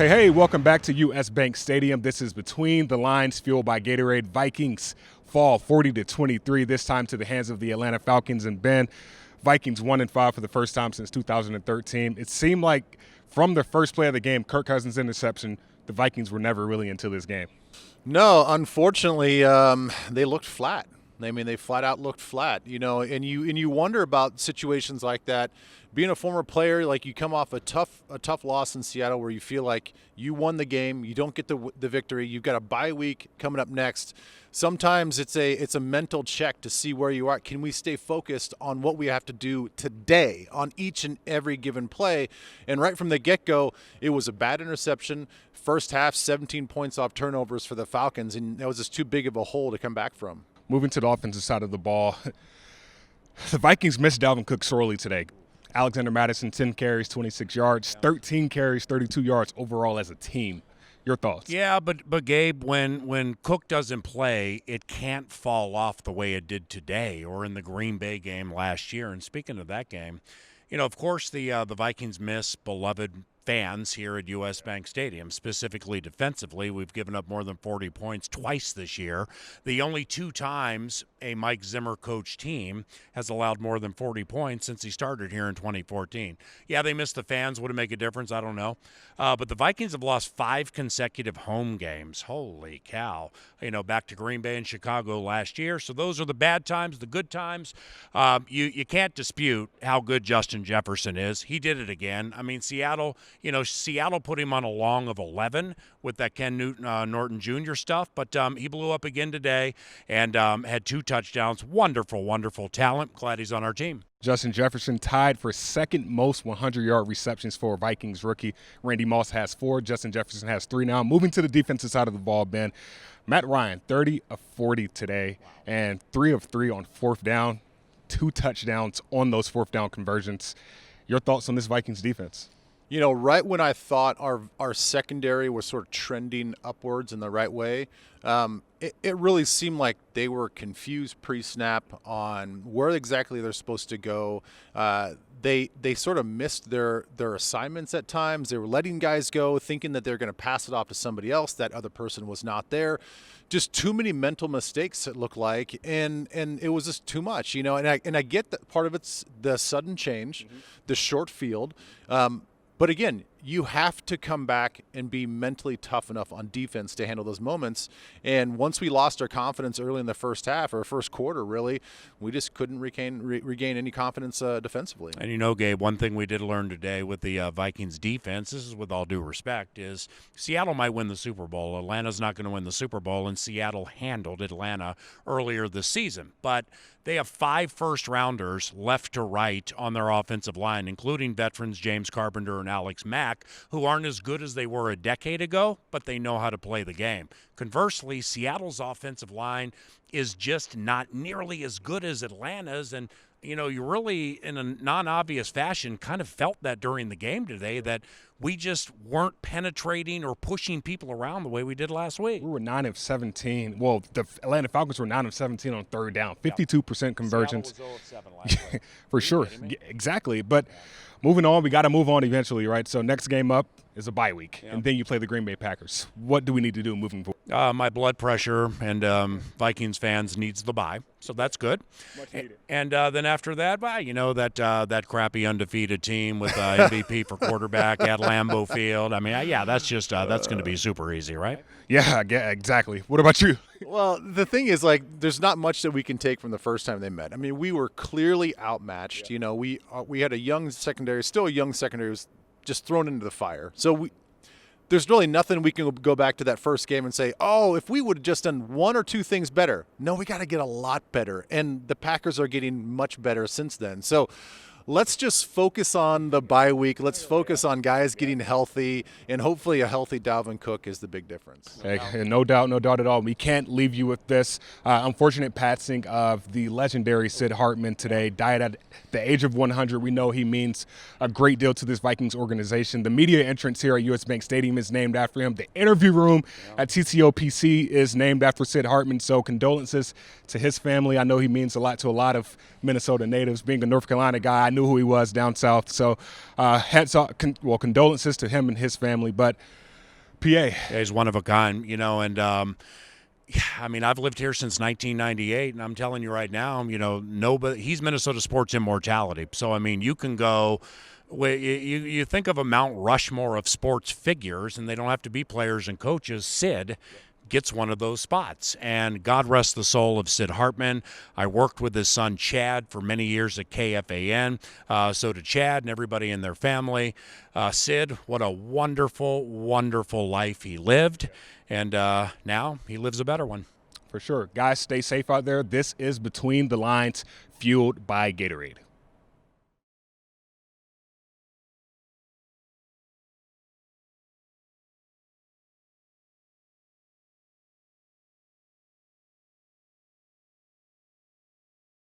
Hey, welcome back to US Bank Stadium. This is Between the Lines, fueled by Gatorade. Vikings fall 40-23, this time to the hands of the Atlanta Falcons. And Ben, Vikings 1-5 for the first time since 2013. It seemed like from the first play of the game, Kirk Cousins' interception, the Vikings were never really into this game. No, unfortunately, they looked flat. I mean, they flat out looked flat, and you wonder about situations like that. Being a former player, like you come off a tough loss in Seattle where you feel like you won the game, you don't get the victory, you've got a bye week coming up next. Sometimes it's a mental check to see where you are. Can we stay focused on what we have to do today on each and every given play? And right from the get-go, it was a bad interception. First half, 17 points off turnovers for the Falcons, and that was just too big of a hole to come back from. Moving to the offensive side of the ball, the Vikings missed Dalvin Cook sorely today. Alexander Mattison, 10 carries, 26 yards, 13 carries, 32 yards overall as a team. Your thoughts? Yeah, but Gabe, when Cook doesn't play, it can't fall off the way it did today or in the Green Bay game last year. And speaking of that game, of course the Vikings miss beloved fans here at US Bank Stadium, specifically defensively. We've given up more than 40 points twice this year. The only two times a Mike Zimmer coached team has allowed more than 40 points since he started here in 2014. Yeah, they missed the fans. Would it make a difference? I don't know. But the Vikings have lost 5 consecutive home games. Holy cow. Back to Green Bay and Chicago last year. So those are the bad times. The good times, you can't dispute how good Justin Jefferson is. He did it again. I mean, Seattle put him on a long of 11 with that Ken Norton Jr. stuff, but he blew up again today and had 2 touchdowns. Wonderful, wonderful talent. Glad he's on our team. Justin Jefferson tied for second most 100-yard receptions for a Vikings rookie. Randy Moss has 4. Justin Jefferson has 3 now. Moving to the defensive side of the ball, Ben. Matt Ryan, 30 of 40 today, and 3 of 3 on 4th down. 2 touchdowns on those 4th down conversions. Your thoughts on this Vikings defense? Right when I thought our secondary was sort of trending upwards in the right way, it really seemed like they were confused pre-snap on where exactly they're supposed to go. They sort of missed their assignments at times. They were letting guys go, thinking that they're going to pass it off to somebody else. That other person was not there. Just too many mental mistakes, it looked like, and it was just too much, And I get that part of it's the sudden change, the short field. But again, you have to come back and be mentally tough enough on defense to handle those moments. And once we lost our confidence early in the first half, or first quarter, really, we just couldn't regain any confidence defensively. And Gabe, one thing we did learn today with the Vikings defense, this is with all due respect, is Seattle might win the Super Bowl. Atlanta's not going to win the Super Bowl, and Seattle handled Atlanta earlier this season. But they have 5 first-rounders left to right on their offensive line, including veterans James Carpenter and Alex Mack, who aren't as good as they were a decade ago, but they know how to play the game. Conversely, Seattle's offensive line is just not nearly as good as Atlanta's, and you really, in a non-obvious fashion, kind of felt that during the game today, that we just weren't penetrating or pushing people around the way we did last week. We were 9 of 17. Well, the Atlanta Falcons were 9 of 17 on 3rd down, 52% conversions. Seattle was 0 of 7 last week. For sure. Exactly. But moving on, we got to move on eventually, right? So next game up is a bye week, and then you play the Green Bay Packers. What do we need to do moving forward? My blood pressure and Vikings fans needs the bye, so that's good. Much needed. And then after that, that crappy undefeated team with MVP for quarterback at Lambeau Field. I mean, that's just that's going to be super easy, right? Yeah, exactly. What about you? Well, the thing is, there's not much that we can take from the first time they met. I mean, we were clearly outmatched. Yeah. We had a young secondary, still a young secondary, was just thrown into the fire. So there's really nothing we can go back to that first game and say, oh, if we would have just done 1 or 2 things better. No, we got to get a lot better. And the Packers are getting much better since then. So let's just focus on the bye week. Let's focus on guys getting healthy, and hopefully a healthy Dalvin Cook is the big difference. Hey, no doubt at all. We can't leave you with this. Unfortunate passing of the legendary Sid Hartman today. Died at the age of 100. We know he means a great deal to this Vikings organization. The media entrance here at US Bank Stadium is named after him. The interview room at TCOPC is named after Sid Hartman. So condolences to his family. I know he means a lot to a lot of Minnesota natives. Being a North Carolina guy, I knew who he was down south. So condolences to him and his family. But PA. Yeah, he's one of a kind, and yeah, I mean, I've lived here since 1998, and I'm telling you right now, nobody. He's Minnesota sports immortality. So I mean, you can go. You think of a Mount Rushmore of sports figures, and they don't have to be players and coaches. Sid gets one of those spots. And God rest the soul of Sid Hartman. I worked with his son Chad for many years at KFAN. So did Chad and everybody in their family. Sid, what a wonderful, wonderful life he lived. And now he lives a better one. For sure. Guys, stay safe out there. This is Between the Lines, fueled by Gatorade.